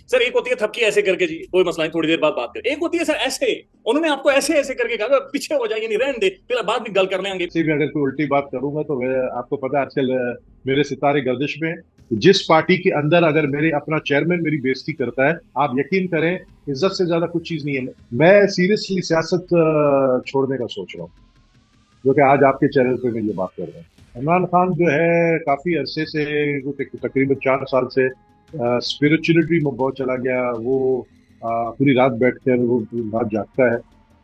Sir एक होती है थपकी ऐसे करके जी, कोई मसला नहीं, थोड़ी देर बाद बात करें। एक होती है सर ऐसे, उन्होंने आपको ऐसे ऐसे करके कहा पीछे हो जाएगी, नहीं रहने दे, फिर बाद में गल कर लेंगे। से भी अगर कोई उल्टी बात करूंगा तो आपको पता है आजकल मेरे सितारे गर्दिश में हैं। जिस पार्टी के अंदर अगर मेरे अपना चेयरमैन मेरी बेइज्जती करता है, आप यकीन करें, इज्जत से ज्यादा कुछ चीज नहीं है। मैं सीरियसली सियासत छोड़ने का सोच रहा हूँ, जो कि आज आपके चैनल पे मैं ये बात कर रहा हूँ। इमरान खान जो है काफी अरसे से, तकरीबन 4 साल से स्पिरिचुअलिटी में बहुत चला गया। वो पूरी रात बैठकर वो पूरी रात जागता है।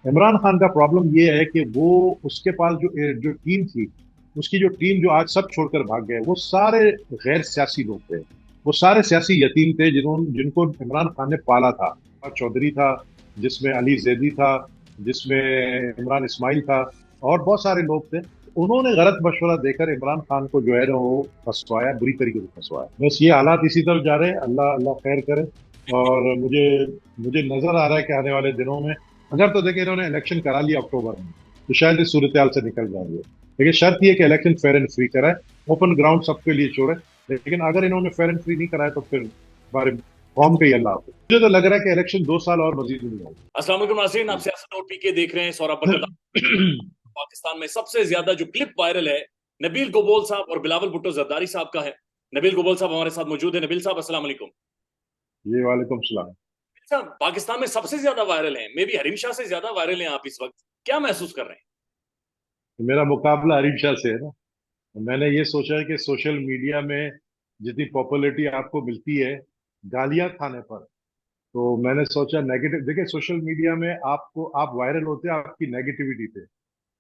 इमरान खान का प्रॉब्लम ये है कि वो, उसके पास जो जो टीम थी, उसकी जो टीम जो आज सब छोड़कर भाग गए, वो सारे गैर सियासी लोग थे। वो सारे सियासी यतीम थे जिन्होंने जिनको इमरान खान ने पाला था। चौधरी था, जिसमें अली जैदी था, जिसमें इमरान इस्माइल था, और बहुत सारे लोग थे। उन्होंने गलत मशवरा देकर इमरान खान को जो है ना वो फंसवाया, बुरी तरीके से फंसवाया। बस ये हालात इसी तरफ जा रहे हैं। अल्लाह अल्लाह खैर करे। और मुझे मुझे नजर आ रहा है कि आने वाले दिनों में, अगर तो देखिए इन्होंने इलेक्शन करा लिया अक्टूबर में, तो शायद इस सूरत हाल से निकल जाएंगे। लेकिन शर्त यह कि इलेक्शन फेयर एंड फ्री कराए, ओपन ग्राउंड सबके लिए छोड़े। लेकिन अगर इन्होंने फेयर एंड फ्री नहीं कराया तो फिर हमारे कौम का ही अल्लाह हाफिज। मुझे तो लग रहा है कि इलेक्शन 2 साल और मजीद नहीं होगा। अस्सलाम वालेकुम नाज़रीन, आप जी। सियासत और पीके देख रहे हैं। सौरभ बरकत। पाकिस्तान में सबसे ज्यादा जो क्लिप वायरल है नबील गोबोल साहब और बिलावल भुट्टो जरदारी साहब का है। नबील गोबोल साहब हमारे साथ मौजूद है। नबील साहब अस्सलाम वालेकुम। जी वालेकुम सलाम। साहब पाकिस्तान में सबसे ज्यादा वायरल है, मे भी हरीम शाह से ज्यादा वायरल हैं आप इस वक्त, क्या महसूस कर रहे हैं? मेरा मुकाबला हरीश शाह से है ना। मैंने ये सोचा है कि सोशल मीडिया में जितनी पॉपुलैरिटी आपको मिलती है गालियां खाने पर, तो मैंने सोचा नेगेटिव, देखिए सोशल मीडिया में आपको, आप वायरल होते हैं आपकी नेगेटिविटी पे।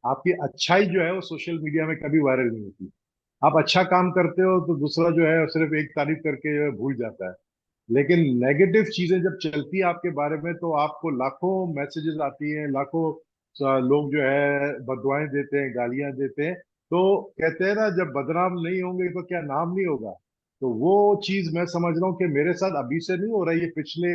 आपकी अच्छाई जो है वो सोशल मीडिया में कभी वायरल नहीं होती। आप अच्छा काम करते हो तो दूसरा जो है सिर्फ एक तारीफ करके जो है भूल जाता है। लेकिन नेगेटिव चीजें जब चलती है आपके बारे में तो आपको लाखों मैसेजेस आती हैं, लाखों लोग जो है बददुआएं देते हैं, गालियां देते हैं। तो कहते हैं ना, जब बदनाम नहीं होंगे तो क्या नाम नहीं होगा। तो वो चीज मैं समझ रहा हूँ कि मेरे साथ अभी से नहीं हो रहा है, ये पिछले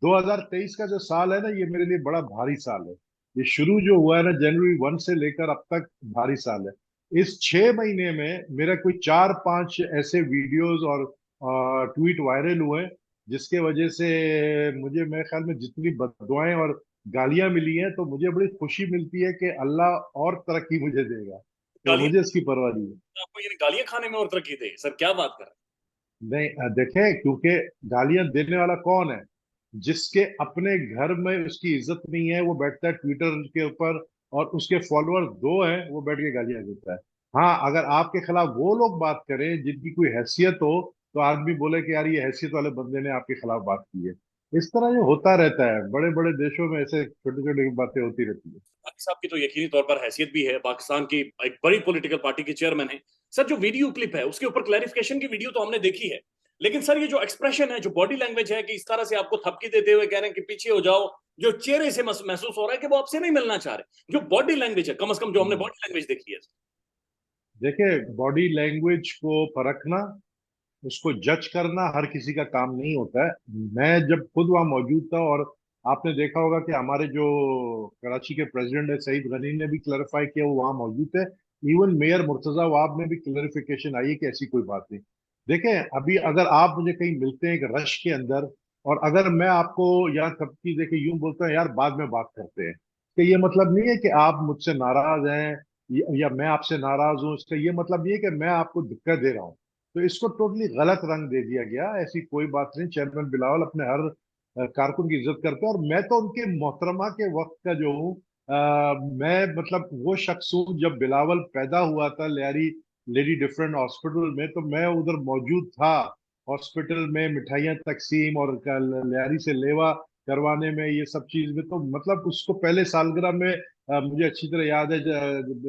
2023 का जो साल है ना, ये मेरे लिए बड़ा भारी साल है। ये शुरू जो हुआ है ना जनवरी 1 से लेकर अब तक, भारी साल है। इस 6 महीने में मेरा कोई 4-5 ऐसे वीडियोस और ट्वीट वायरल हुए, जिसके वजह से मुझे, मेरे ख्याल में जितनी बददुआएं और गालियां मिली हैं, तो मुझे बड़ी खुशी मिलती है कि अल्लाह और तरक्की मुझे देगा। तो गालियां? मुझे इसकी परवाह नहीं है। आपको ये गालियां खाने में और तरक्की दे सर, क्या बात कर रहे नहीं, देखें, क्योंकि गालियां देने वाला कौन है? जिसके अपने घर में उसकी इज्जत नहीं है, वो बैठता है ट्विटर के ऊपर, और उसके फॉलोअर 2 हैं, वो बैठ के गालियां देता है। हाँ, अगर आपके खिलाफ वो लोग बात करें जिनकी कोई हैसियत हो, तो आदमी बोले कि यार ये हैसियत वाले बंदे ने आपके खिलाफ बात की है। इस तरह ये होता रहता है, बड़े बड़े देशों में ऐसे छोटी छोटी बातें होती रहती है। हैं? साहब की तो यकीनी तौर पर हैसियत भी है, पाकिस्तान की एक बड़ी पॉलिटिकल पार्टी के चेयरमैन है। सर जो वीडियो क्लिप है उसके ऊपर क्लैरिफिकेशन की वीडियो तो हमने देखी है, लेकिन सर ये जो एक्सप्रेशन है, जो बॉडी लैंग्वेज है कि इस तरह से आपको थपकी देते हुए कह रहे हैं कि पीछे हो जाओ, जो चेहरे से महसूस हो रहा है कि वो आपसे नहीं मिलना चाह रहे, जो बॉडी लैंग्वेज है, कम से कम जो हमने हम्म। बॉडी लैंग्वेज देखी है। देखिए, बॉडी लैंग्वेज को परखना, उसको जज करना हर किसी का काम नहीं होता है। मैं जब खुद वहां मौजूद था, और आपने देखा होगा कि हमारे जो कराची के प्रेसिडेंट है सईद गनी ने भी क्लैरिफाई किया, वो वहां मौजूद थे। इवन मेयर मुर्तजा वाब में भी क्लैरिफिकेशन आई है कि ऐसी कोई बात नहीं। देखें, अभी अगर आप मुझे कहीं मिलते हैं एक रश के अंदर, और अगर मैं आपको यहाँ सबकी देखे यूं बोलता हूँ यार बाद में बात करते हैं, तो ये मतलब नहीं है कि आप मुझसे नाराज हैं, या मैं आपसे नाराज हूं। इसका ये मतलब नहीं है कि मैं आपको दिक्कत दे रहा हूँ। तो इसको टोटली गलत रंग दे दिया गया। ऐसी कोई बात नहीं। चेयरमैन बिलावल अपने हर कारकुन की इज्जत करते हैं, और मैं तो उनके मोहतरमा के वक्त का जो हूँ, मैं मतलब वो शख्स हूँ, जब बिलावल पैदा हुआ था लियारी लेडी डिफरेंट हॉस्पिटल में, तो मैं उधर मौजूद था। हॉस्पिटल में मिठाइयाँ तकसीम और लियारी से लेवा करवाने में, ये सब चीज में, तो मतलब उसको पहले सालगिरह में मुझे अच्छी तरह याद है,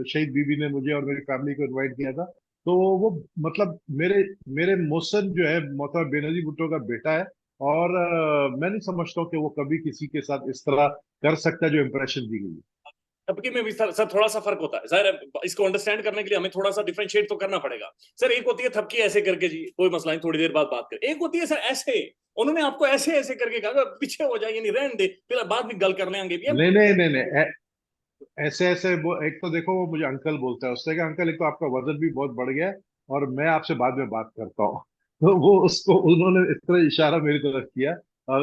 शहीद बीबी ने मुझे और मेरी फैमिली को इनवाइट किया था। तो वो मतलब मेरे मेरे मोहसिन जो है मोहतरम बेनजीर भुट्टो का बेटा है। और मैं नहीं समझता हूँ कि वो कभी किसी के साथ इस तरह कर सकता है जो इंप्रेशन दी गई है। तबके में भी सर थोड़ा सा फर्क होता है, जाहिर है इसको अंडरस्टैंड करने के लिए हमें थोड़ा सा डिफरेंशिएट तो करना पड़ेगा। सर एक होती है थपकी ऐसे करके जी, कोई मसला नहीं, थोड़ी देर बाद बात करें। एक होती है सर ऐसे, उन्होंने आपको ऐसे ऐसे करके कहा पीछे हो जाएंगे, नहीं रहने दे, फिर बाद में गल कर लेंगे भी। नहीं नहीं नहीं नहीं, ऐसे ऐसे वो, एक तो देखो वो मुझे अंकल बोलता है, उससे कि अंकल एक तो आपका वजन भी बहुत बढ़ गया है, और मैं आपसे बाद में बात करता हूँ। तो वो उसको उन्होंने इस तरह इशारा मेरी तरफ किया।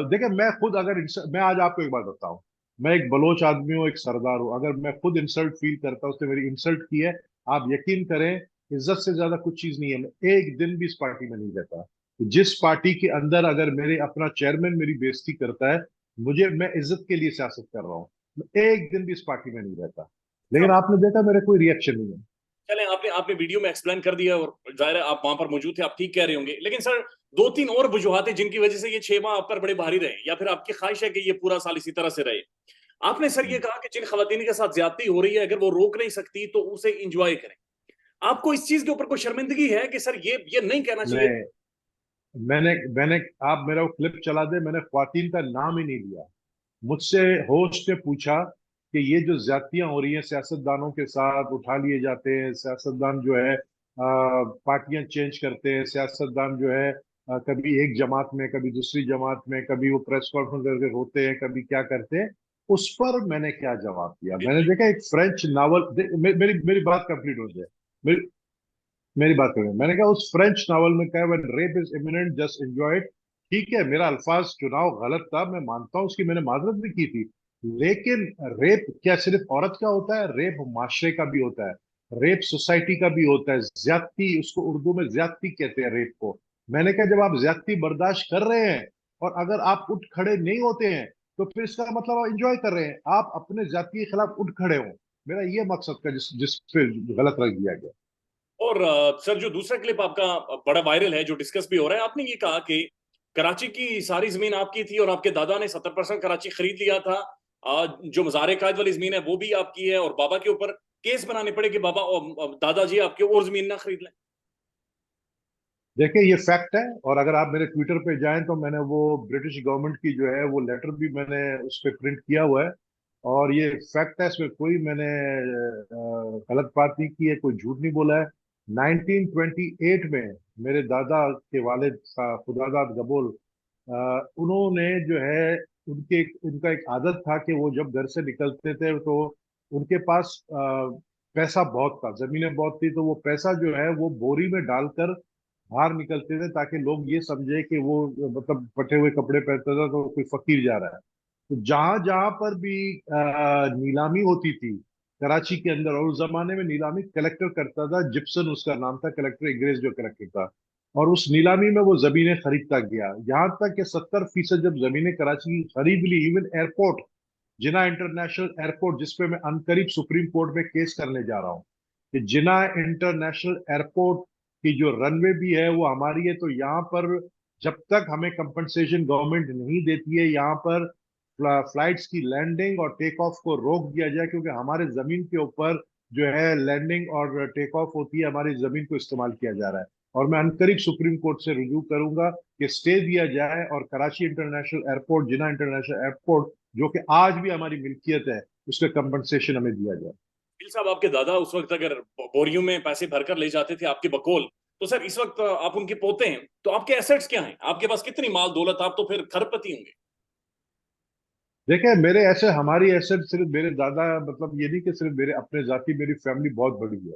देखिए मैं खुद अगर मैं आज आपको एक बात बताऊं, मैं एक बलोच आदमी हूँ, एक सरदार हूँ, अगर मैं खुद इंसल्ट फील करता हूँ, उसने मेरी इंसल्ट की है, आप यकीन करें, इज्जत से ज्यादा कुछ चीज नहीं है। मैं एक दिन भी इस पार्टी में नहीं रहता। जिस पार्टी के अंदर अगर मेरे अपना चेयरमैन मेरी बेइज्जती करता है, मुझे, मैं इज्जत के लिए सियासत कर रहा हूँ, मैं एक दिन भी इस पार्टी में नहीं रहता। लेकिन आपने देखा मेरा कोई रिएक्शन नहीं है। चलें, आपने आपने वीडियो में एक्सप्लेन कर दिया और जाहिर है आप वहां पर मौजूद थे, आप ठीक कह रहे होंगे। लेकिन सर, दो तीन और वजूहत हैं जिनकी वजह से ये 6 माह आप पर बड़े भारी रहे, या फिर आपकी ख्वाहिश है कि ये पूरा साल इसी तरह से रहे। आपने सर ये कहा कि जिन खवातीन के साथ ज्यादती हो रही है, अगर वो रोक नहीं सकती तो उसे इंजॉय करें। आपको इस चीज के ऊपर कोई शर्मिंदगी है कि सर ये नहीं कहना चाहिए? मैं मैंने मैंने आप मेरा वो क्लिप चला दे, मैंने ख्वातीन का नाम ही नहीं लिया। मुझसे होस्ट ने पूछा कि ये जो ज्यादतियां हो रही हैं सियासतदानों के साथ, उठा लिए जाते हैं सियासतदान जो है, पार्टियां चेंज करते हैं सियासतदान जो है, कभी एक जमात में कभी दूसरी जमात में, कभी वो प्रेस कॉन्फ्रेंस करके होते हैं, कभी क्या करते हैं। उस पर मैंने क्या जवाब दिया? मैंने देखा एक फ्रेंच नावल, मेरी मेरी बात कंप्लीट हो जाए, मेरी मेरी बात करें, मैंने कहा उस फ्रेंच नावल में कहा, when rape is imminent just enjoy it. ठीक है, मेरा अल्फाज चुनाव गलत था, मैं मानता हूं, उसकी मैंने माजरत भी की थी। लेकिन रेप क्या सिर्फ औरत का होता है? रेप माशरे का भी होता है, रेप सोसाइटी का भी होता है, ज्यादती, उसको उर्दू में ज्यादती कहते हैं रेप को। मैंने कहा जब आप ज्यादती बर्दाश्त कर रहे हैं और अगर आप उठ खड़े नहीं होते हैं, तो फिर इसका मतलब आप इंजॉय कर रहे हैं, आप अपने ज्यादती के खिलाफ उठ खड़े हो। मेरा ये मकसद था जिस जिस पे गलत रख दिया गया। और सर, जो दूसरा क्लिप आपका बड़ा वायरल है, जो डिस्कस भी हो रहा है, आपने ये कहा कि कराची की सारी जमीन आपकी थी और आपके दादा ने 70% कराची खरीद लिया था। जो मज़ार कायद वाली जमीन है वो भी आपकी है, और बाबा के ऊपर केस बनाने पड़े कि बाबा और दादाजी आपके और जमीन ना खरीद लें। देखिए ये फैक्ट है, और अगर आप मेरे ट्विटर पे जाएं तो मैंने वो ब्रिटिश गवर्नमेंट की जो है वो लेटर भी मैंने उस पर प्रिंट किया हुआ है। और ये फैक्ट है, इसमें कोई मैंने गलत बात नहीं की है, कोई झूठ नहीं बोला है। 1928 में मेरे दादा के वालिद खुदादाद गबोल, उन्होंने जो है, उनके उनका एक आदत था कि वो जब घर से निकलते थे तो उनके पास पैसा बहुत था, जमीनें बहुत थी, तो वो पैसा जो है वो बोरी में डालकर बाहर निकलते थे, ताकि लोग ये समझे कि वो मतलब फटे हुए कपड़े पहनता था तो कोई फकीर जा रहा है। तो जहां जहां पर भी नीलामी होती थी कराची के अंदर, और उस जमाने में नीलामी कलेक्टर करता था, जिप्सन उसका नाम था, कलेक्टर, अंग्रेज जो कलेक्टर था। और उस नीलामी में वो जमीनें खरीदता गया, यहाँ तक कि 70% जब जमीनें कराची की खरीद ली, इवन एयरपोर्ट, जिना इंटरनेशनल एयरपोर्ट, जिसपे मैं अनकरीब सुप्रीम कोर्ट में केस करने जा रहा हूँ, कि जिना इंटरनेशनल एयरपोर्ट की जो रनवे भी है वो हमारी है, तो यहाँ पर जब तक हमें कंपनसेशन गवर्नमेंट नहीं देती है, यहाँ पर फ्लाइट्स की लैंडिंग और टेक ऑफ को रोक दिया जाए, क्योंकि हमारे जमीन के ऊपर जो है लैंडिंग और टेक ऑफ होती है, हमारी जमीन को इस्तेमाल किया जा रहा है। और मैं अनकरीब सुप्रीम कोर्ट से रुजू करूंगा कि स्टे दिया जाए, और कराची इंटरनेशनल एयरपोर्ट, जिना इंटरनेशनल एयरपोर्ट, जो कि आज भी हमारी मिल्कियत है, उसका कंपनसेशन हमें दिया जाए। बिल साहब, आपके दादा उस वक्त अगर बोरियों में पैसे भरकर ले जाते थे आपके बकौल, तो सर इस वक्त आप उनके पोते हैं, तो आपके एसेट्स क्या हैं? आपके पास कितनी माल दौलत? आप तो फिर खरपति होंगे। देखिए मेरे ऐसे, हमारी एसेट सिर्फ मेरे दादा, मतलब ये नहीं कि सिर्फ मेरे अपने जाति, मेरी फैमिली बहुत बड़ी है।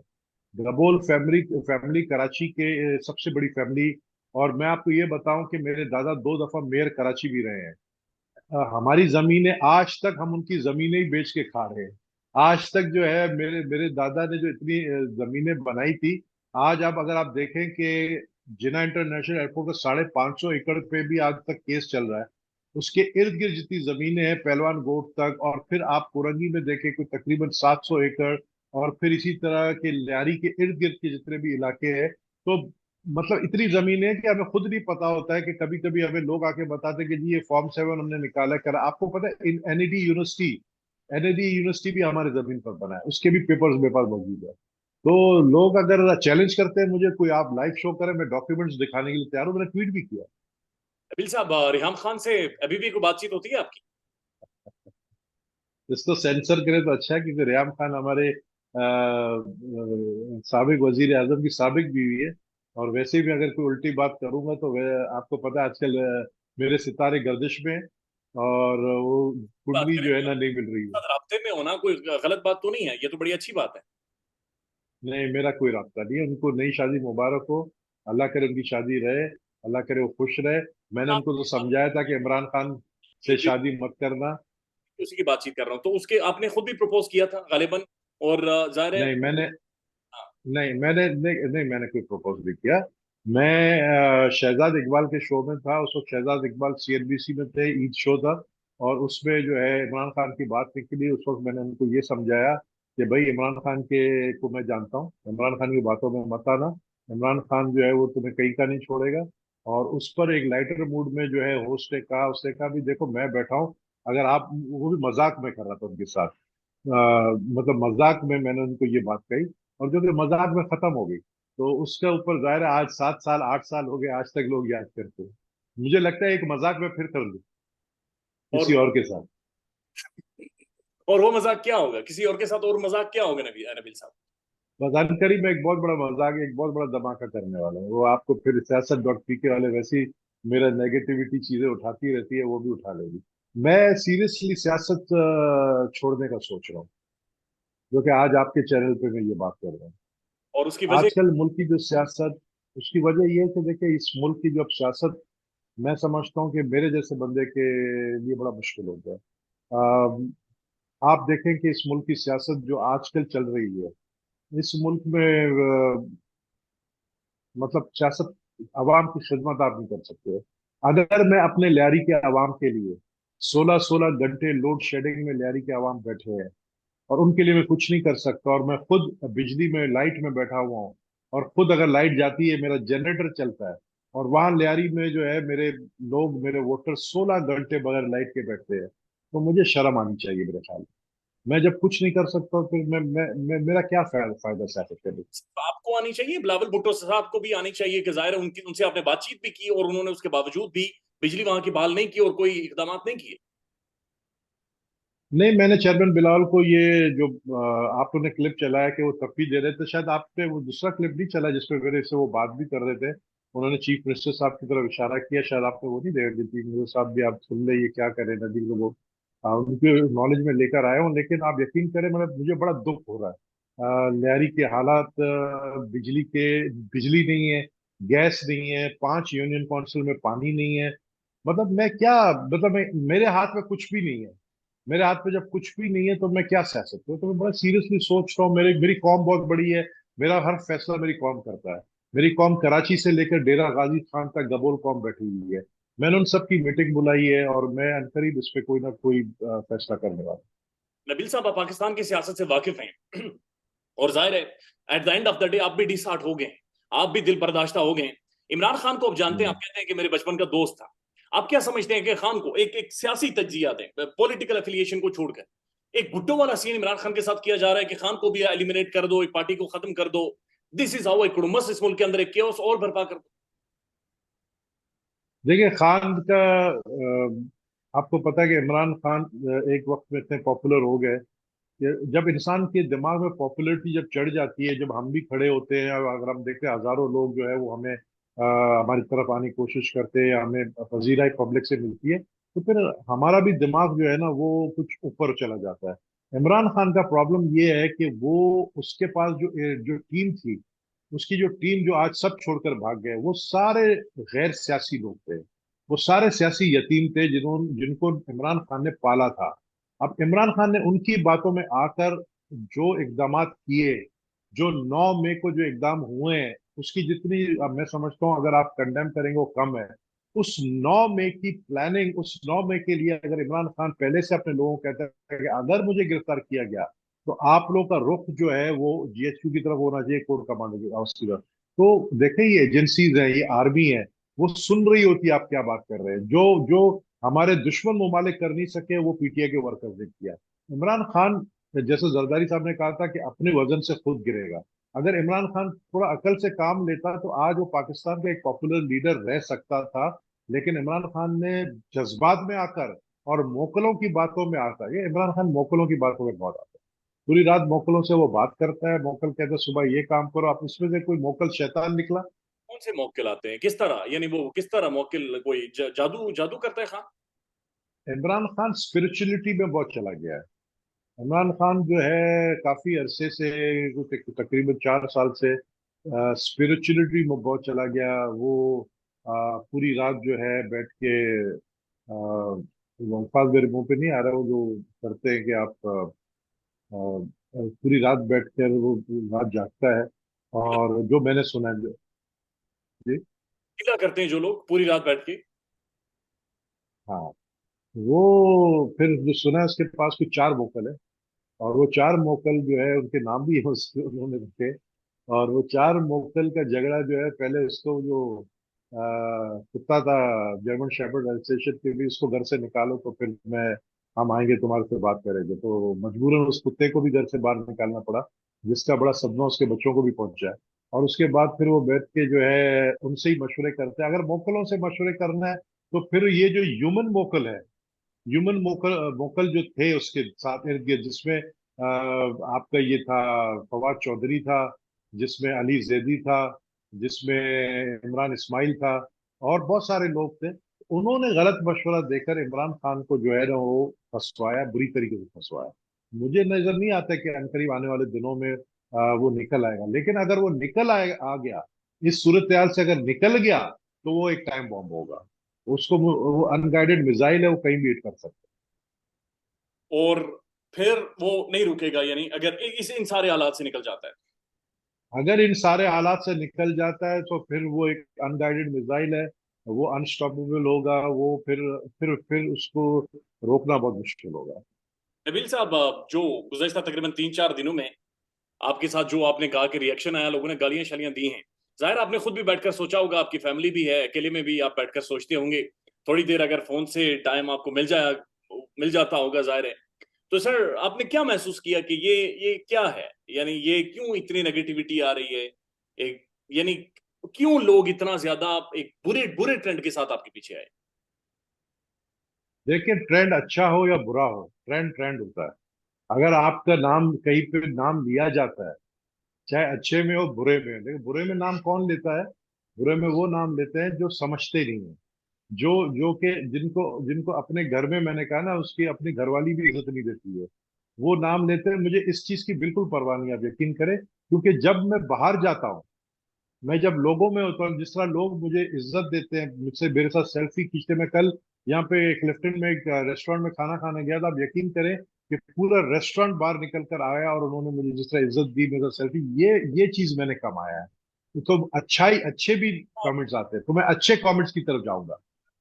गबोल फैमिली फैमिली कराची के सबसे बड़ी फैमिली। और मैं आपको ये बताऊं कि मेरे दादा 2 दफा मेयर कराची भी रहे हैं। हमारी जमीनें आज तक, हम उनकी जमीनें ही बेच के खा रहे हैं। आज तक जो है, मेरे मेरे दादा ने जो इतनी जमीनें बनाई थी, आज आप अगर आप देखें कि जिना इंटरनेशनल एयरपोर्ट का 550 एकड़ पे भी आज तक केस चल रहा है। उसके इर्द गिर्द जितनी जमीनें हैं पहलवान गोट तक, और फिर आप कुरंगी में देखें कोई तकरीबन 700 एकड़, और फिर इसी तरह के लियारी के इर्द गिर्द के जितने भी इलाके हैं, तो मतलब इतनी जमीन है कि हमें खुद नहीं पता होता है, कि कभी कभी हमें लोग आके बताते हैं कि जी ये फॉर्म 7 हमने निकाला करा। आपको पता है एनएडी यूनिवर्सिटी भी हमारे जमीन पर बना है, उसके भी पेपर्स मेरे पास मौजूद है। तो लोग अगर चैलेंज करते हैं मुझे, कोई आप लाइव शो करें, मैं डॉक्यूमेंट्स दिखाने के लिए तैयार हूँ, मैंने ट्वीट भी किया। बिल साहब, रिहाम खान से अभी भी कोई बातचीत होती है आपकी? इसको सेंसर करें तो अच्छा है, क्योंकि रियाम खान हमारे साबिक वजीर आजम की साबिक बीवी है। और वैसे भी अगर कोई उल्टी बात करूंगा तो वह, आपको पता है आजकल मेरे सितारे गर्दिश में हैं, और वो बात कुंडली जो है करें, ना नहीं मिल रही है। राब्ते में होना कोई गलत बात तो नहीं है, ये तो बड़ी अच्छी बात है। नहीं, मेरा कोई रास्ता नहीं है, उनको नई शादी मुबारक हो, अल्लाह करे उनकी शादी रहे। अल्लाह करे वो खुश रहे। मैंने आप उनको तो समझाया था कि इमरान खान से शादी मत करना। उसी की बातचीत कर रहा हूँ, तो उसके आपने खुद भी प्रपोज किया था गालिबन, और जाहिर है। नहीं मैंने हाँ, नहीं मैंने कोई प्रपोज नहीं किया। मैं शहजाद इकबाल के शो में था उस वक्त। शहजाद इकबाल सीएनबीसी में थे, ईद शो था, और उसमें जो है इमरान खान की बात निकली। उस वक्त मैंने उनको ये समझाया कि भाई इमरान खान के को मैं जानता हूँ, इमरान खान की बातों में मत आना। इमरान खान जो है वो तुम्हें कहीं का नहीं छोड़ेगा। और उस पर एक लाइटर मूड में जो है होस्ट ने कहा, उसने कहा भी देखो मैं बैठा हूँ, अगर आप, वो भी मजाक में कर रहा था उनके साथ, मतलब मजाक में मैंने उनको ये बात कही, और जो कि मजाक में खत्म हो गई। तो उसके ऊपर जाहिर है आज 7 साल 8 साल हो गए, आज तक लोग याद करते हैं। मुझे लगता है एक मजाक में फिर कर लूं और किसी वो और के साथ। और वो मजाक क्या होगा किसी और के साथ, और मजाक क्या होगा नबील नबील साहब? जानकारी में एक बहुत बड़ा मजाक, एक बहुत बड़ा धमाका करने वाला है। वो आपको फिर सियासत डॉट पी के वाले वैसी मेरा नेगेटिविटी चीजें उठाती रहती है, वो भी उठा लेगी। मैं सीरियसली सियासत छोड़ने का सोच रहा हूँ, जो कि आज आपके चैनल पे मैं ये बात कर रहा हूँ। और उसकी वजह? आजकल मुल्क की जो सियासत, उसकी वजह यह है कि देखिए इस मुल्क की जो अब सियासत, मैं समझता हूँ कि मेरे जैसे बंदे के लिए बड़ा मुश्किल हो गया है। आप देखें कि इस मुल्क की सियासत जो आजकल चल रही है, इस मुल्क में मतलब सियासत, अवाम की खिदमत आप नहीं कर सकते। अगर मैं अपने लियारी के अवाम के लिए 16-16 घंटे लोड शेडिंग में लियारी के अवाम बैठे हैं, और उनके लिए मैं कुछ नहीं कर सकता, और मैं खुद बिजली में लाइट में बैठा हुआ हूँ, और खुद अगर लाइट जाती है मेरा जनरेटर चलता है, और वहां लियारी में जो है मेरे लोग, मेरे वोटर 16 घंटे बगैर लाइट के बैठते हैं, तो मुझे शर्म आनी चाहिए मेरे ख्याल में। मैं जब कुछ नहीं कर सकता फिर मेरा क्या फायदा सियासत करने। आपको आनी चाहिए, बिलावल भुट्टो साहब को भी आनी चाहिए, कि जाहिर है उनकी उनसे आपने बातचीत भी की और उन्होंने उसके बावजूद भी बिजली वहां की बहाल नहीं की और कोई इकदाम नहीं किए। नहीं, मैंने चेयरमैन बिलावल को ये जो आप लोगों ने क्लिप चलाया कि वो तब भी दे रहे थे, शायद आप पे वो दूसरा क्लिप नहीं चला जिसपे मेरे से वो बात भी कर रहे थे। उन्होंने चीफ मिनिस्टर साहब की तरफ इशारा किया, शायद आपने वो नहीं देखा कि चीफ मिनिस्टर साहब भी आप सुन ले ये क्या करें नदी को, वो उनके नॉलेज में लेकर आए हूँ। लेकिन आप यकीन करें, मतलब मुझे बड़ा दुख हो रहा है। लियारी के हालात, बिजली नहीं है, गैस नहीं है, 5 यूनियन काउंसिल में पानी नहीं है। मतलब मैं क्या, मतलब मेरे हाथ में कुछ भी नहीं है। मेरे हाथ में जब कुछ भी नहीं है तो मैं क्या सह सकता हूँ। तो मैं बड़ा सीरियसली सोच रहा हूँ। मेरी कौम बहुत बड़ी है, मेरा हर फैसला मेरी कौम करता है। मेरी कौम कराची से लेकर डेरा गाजी खान तक गबोल कौम बैठी हुई है। मैंने उन सब की मीटिंग बुलाई है, और मैं अनकरीब इस पे कोई ना कोई फैसला करने वाला नबील साहब, आप पाकिस्तान की सियासत से वाकिफ हैं और जाहिर है at the end of the day आप भी डिसहार्ट हो गए, आप भी दिल बर्दाश्ता हो गए। इमरान खान को आप जानते हैं, हूँ। आप कहते हैं कि मेरे बचपन का दोस्त था। आप क्या समझते हैं कि खान को एक एक सियासी तज्जिया दें, पॉलिटिकल एफिलिएशन को छोड़कर, एक भुट्टो वाला सीन इमरान खान के साथ किया जा रहा है कि खान को भी एलिमिनेट कर दो, एक पार्टी को खत्म कर दो, दिस इज हाउ एक कुड़ुम्बस इस मुल्क के अंदर एक केओस और बर्पा कर दो। देखिए खान का, आपको पता है कि इमरान खान एक वक्त में इतने पॉपुलर हो गए कि जब इंसान के दिमाग में पॉपुलैरिटी जब चढ़ जाती है, जब हम भी खड़े होते हैं, और अगर हम देखते हैं हजारों लोग जो है वो हमें हमारी तरफ आने की कोशिश करते हैं, हमें पजीराई पब्लिक से मिलती है, तो फिर हमारा भी दिमाग जो है ना वो कुछ ऊपर चला जाता है। इमरान खान का प्रॉब्लम ये है कि वो, उसके पास जो जो टीम थी, उसकी जो टीम जो आज सब छोड़कर भाग गए, वो सारे गैर सियासी लोग थे। वो सारे सियासी यतीम थे जिनको इमरान खान ने पाला था। अब इमरान खान ने उनकी बातों में आकर जो इकदाम किए, जो 9 मई को जो इकदाम हुए हैं, उसकी जितनी, अब मैं समझता हूँ अगर आप कंडेम करेंगे वो कम है। उस 9 मई की प्लानिंग, उस 9 मई के लिए अगर इमरान खान पहले से अपने लोगों को कहता है कि अगर मुझे गिरफ्तार किया गया तो आप लोगों का रुख जो है वो जीएचक्यू की तरफ होना चाहिए, कोर कमांडो की हाउस की तरफ। तो देखिए ये एजेंसीज है, ये आर्मी है, वो सुन रही होती है आप क्या बात कर रहे हैं। जो जो हमारे दुश्मन ममालिक कर नहीं सके वो पीटीआई के वर्कर्स ने किया। इमरान खान, जैसे जरदारी साहब ने कहा था कि अपने वजन से खुद गिरेगा, अगर इमरान खान थोड़ा अकल से काम लेता तो आज वो पाकिस्तान का एक पॉपुलर लीडर रह सकता था। लेकिन इमरान खान ने जज्बात में आकर और मोकलों की बातों में आकर, ये इमरान खान मोकलों की बातों में बहुत आता है। पूरी रात मोकलों से वो बात करता है, मोकल कहते हैं सुबह ये काम करो, आप उसमें से कोई मोकल शैतान निकला। कौन से मौक्किल आते हैं, किस तरह, यानी वो किस तरह मौक्किल, कोई जादू जादू करता है खान? इमरान खान स्पिरिचुअलिटी में बहुत चला गया है। इमरान खान जो है काफी अरसे से, तकरीबन 4 साल से स्पिरिचुअलिटी में बहुत चला गया। वो पूरी रात जो है बैठ के वो अल्फाज मेरे मुंह पे नहीं आ रहा, वो जो करते हैं कि आप पूरी रात बैठ कर वो पूरी रात जागता है। और जो मैंने सुना है जी। क्या करते हैं जो लोग पूरी रात बैठ के? हाँ, वो फिर जो सुना है उसके पास कुछ चार वोकल है, और वो चार मोकल जो है उनके नाम भी है उसके उन्होंने रखे। और वो चार मोकल का झगड़ा जो है, पहले उसको जो कुत्ता था जर्मन शेफर्ड एसोसिएशन के भी, उसको घर से निकालो तो फिर मैं हम आएंगे तुम्हारे से बात करेंगे, तो मजबूरन उस कुत्ते को भी घर से बाहर निकालना पड़ा, जिसका बड़ा सदमा उसके बच्चों को भी पहुंचा है। और उसके बाद फिर वो बैठ के जो है उनसे ही मशवरे करते हैं। अगर मोकलों से मशवरे करना है तो फिर ये जो ह्यूमन मोकल है, ह्यूमन मोकल मोकल जो थे उसके साथ इर्द गिर्द, जिसमें आपका ये था फवाद चौधरी था, जिसमें अली जैदी था, जिसमें इमरान इस्माइल था, और बहुत सारे लोग थे। उन्होंने गलत मशवरा देकर इमरान खान को जो है ना वो फंसवाया, बुरी तरीके से फंसवाया। मुझे नजर नहीं आता कि अनकरीब आने वाले दिनों में वो निकल आएगा, लेकिन अगर वो निकल आ गया, इस सूरत हाल से अगर निकल गया, तो वो एक टाइम बॉम्ब होगा। उसको वो अनगाइडेड मिसाइल है, वो कहीं भी हिट कर सकता और फिर वो नहीं रुकेगा, यानी अगर इस इन सारे हालात से निकल जाता है? है। अगर इन सारे हालात से निकल जाता है तो फिर वो एक अनगाइडेड मिसाइल है, वो अनस्टॉपेबल होगा। वो फिर उसको रोकना बहुत मुश्किल होगा। नबील साहब, जो गुज़श्ता तकरीबन 3-4 दिनों में आपके साथ जो आपने कहा कि रिएक्शन आया, लोगों ने गालियां शालियां दी हैं, जाहिर आपने खुद भी बैठकर सोचा होगा, आपकी फैमिली भी है, अकेले में भी आप बैठकर सोचते होंगे, थोड़ी देर अगर फोन से टाइम आपको मिल जाता होगा, जाहिर है। तो सर, आपने क्या महसूस किया कि ये क्या है, यानी ये क्यों इतनी नेगेटिविटी आ रही है, एक यानी क्यों लोग इतना ज्यादा एक बुरे बुरे ट्रेंड के साथ आपके पीछे आए? देखिए, ट्रेंड अच्छा हो या बुरा हो, ट्रेंड ट्रेंड होता है। अगर आपका नाम कहीं पे नाम लिया जाता है, चाहे अच्छे में हो बुरे में हो, लेकिन बुरे में नाम कौन लेता है? बुरे में वो नाम लेते हैं जो समझते नहीं है, जो जो के जिनको जिनको अपने घर में, मैंने कहा ना, उसकी अपनी घरवाली भी इज्जत नहीं देती है, वो नाम लेते हैं। मुझे इस चीज की बिल्कुल परवाह नहीं, आप यकीन करें, क्योंकि जब मैं बाहर जाता हूँ, मैं जब लोगों में होता हूँ, जिस तरह लोग मुझे इज्जत देते हैं, मुझसे मेरे साथ सेल्फी खींचते, मैं कल यहाँ पे क्लिफ्टन में एक रेस्टोरेंट में खाना खाने गया था, आप यकीन करें कि पूरा रेस्टोरेंट बाहर निकल कर आया और उन्होंने मुझे जिस तरह इज्जत दी, मेरा सेल्फी, ये चीज मैंने कमाया है। तो अच्छे भी कमेंट्स आते हैं, तो मैं अच्छे कमेंट्स की तरफ जाऊंगा।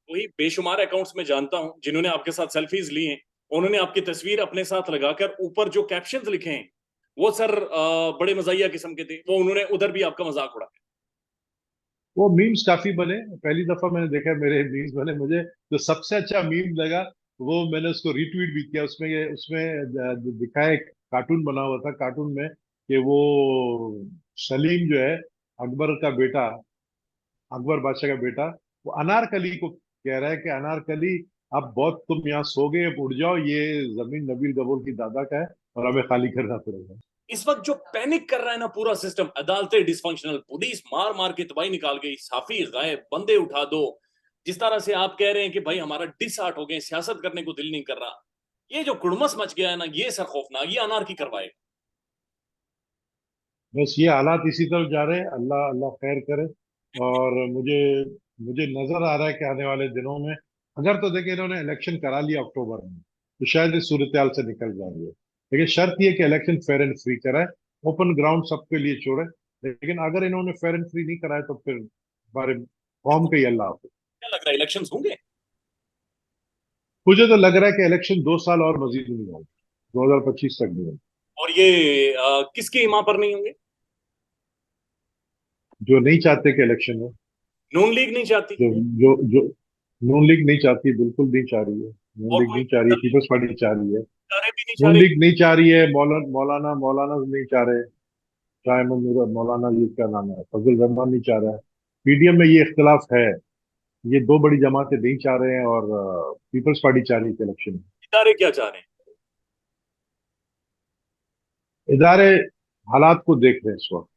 वही बेशुमार अकाउंट्स में जानता हूं जिन्होंने आपके साथ सेल्फीज ली हैं, उन्होंने आपकी तस्वीर अपने साथ लगाकर ऊपर जो कैप्शंस लिखे हैं, वो सर बड़े मजाहिया किस्म के थे, वो उन्होंने उधर भी आपका मजाक उड़ाया। वो मीम्स काफी बने, पहली दफा मैंने देखा मेरे मीम्स बने। मुझे जो सबसे अच्छा मीम लगा, वो मैंने उसको रीट्वीट भी किया। उसमें दिखाया, एक कार्टून बना हुआ था, कार्टून में कि वो सलीम जो है, अकबर का बेटा, अकबर बादशाह का बेटा, वो अनारकली को कह रहा है कि अनारकली, अब बहुत तुम यहाँ सो गए, अब उड़ जाओ, ये जमीन नबील गबूर की दादा का है और हमें खाली करना पड़ेगा। इस वक्त जो पैनिक कर रहा है ना पूरा सिस्टम, अदालतें डिसफंक्शनल, पुलिस मार मार के तबाही निकाल गई, साफी गायब, बंदे उठा दो, जिस तरह से आप कह रहे हैं कि भाई हमारा डिसहार्ट हो गए, सियासत करने को दिल नहीं कर रहा, ये जो कुड़मस मच गया है ना, ये सर खौफनाक, ये अनारकी करवाएगा। बस ये हालात इसी तरफ जा रहे हैं, अल्लाह अल्लाह खैर करे। और मुझे मुझे नजर आ रहा है कि आने वाले दिनों में, अगर तो देखिए इन्होंने इलेक्शन करा लिया अक्टूबर में, तो शायद इस सूरत हाल से निकल जाएंगे। लेकिन शर्त यह कि इलेक्शन फेयर एंड फ्री कराए, ओपन ग्राउंड सबके लिए छोड़े। लेकिन अगर इन्होंने फेयर एंड फ्री नहीं कराया तो फिर हमारे कौम आपको के ही अल्लाह हाफिज। क्या लग रहा है, इलेक्शन होंगे? मुझे तो लग रहा है कि इलेक्शन 2 साल और मजीद नहीं होंगे, 2025 तक नहीं होंगे। और ये किसकी इमाम पर नहीं होंगे? जो नहीं चाहते कि इलेक्शन हो, नून लीग नहीं चाहती? जो जो जो नून लीग नहीं चाहती, बिल्कुल नहीं चाह रही है। नून और लीग कोई नहीं चाह रही है, पीपल्स पार्टी चाह रही है। इदारे भी नहीं चाह नून रहे? लीग नहीं चाह रही है, मौलाना मौलाना नहीं चाह रहे, चाहे मौलाना ये क्या नाम है, फजल रहमान नहीं चाह रहा है। पीडीएम में ये इख्तलाफ है, ये दो बड़ी जमातें नहीं चाह रहे हैं, और पीपल्स पार्टी चाह रही है इलेक्शन। इदारे क्या चाह रहे हैं? इदारे हालात को देख रहे हैं इस वक्त।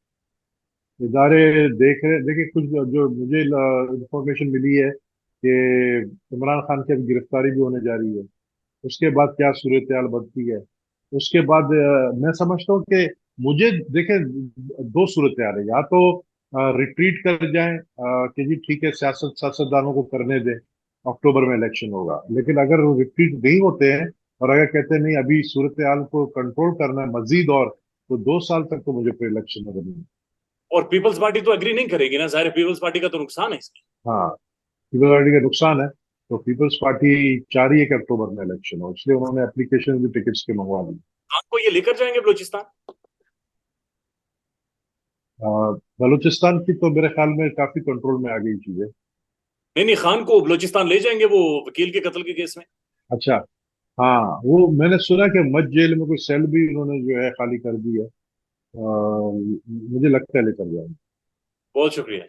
इदारे देख रहे, देखिए, कुछ जो मुझे इंफॉर्मेशन मिली है कि इमरान खान की अब गिरफ्तारी भी होने जा रही है। उसके बाद क्या सूरत हाल बनती है, उसके बाद मैं समझता हूँ कि मुझे देखे, दो सूरत हाल है। या तो रिट्रीट कर जाएं कि जी ठीक है, सियासतदानों को करने दें, अक्टूबर में इलेक्शन होगा। लेकिन अगर वो रिट्रीट नहीं होते हैं और अगर कहते हैं नहीं अभी सूरत हाल को कंट्रोल करना है मजीद, और तो 2 साल तक तो मुझे फिर इलेक्शन में करनी है। और पीपल्स पार्टी तो एग्री नहीं करेगी ना, जाहिर है पीपल्स पार्टी का तो नुकसान है इसमें। हाँ, पीपल्स पार्टी का नुकसान है। तो पीपल्स पार्टी चाह रही है कि अक्टूबर में इलेक्शन हो, इसलिए उन्होंने एप्लीकेशन भी टिकट्स के मंगवा दी। आपको ये लेकर जाएंगे बलूचिस्तान? बलूचिस्तान की तो मेरे ख्याल में काफी कंट्रोल में आ गई चीजें। नहीं नहीं, खान को बलूचिस्तान ले जाएंगे वो वकील के कत्ल के केस में। अच्छा, हाँ, वो मैंने सुना कि मध्य जेल में कोई सेल भी उन्होंने जो है खाली कर दी है। मुझे लगता है लेकर जाएंगे। बहुत शुक्रिया।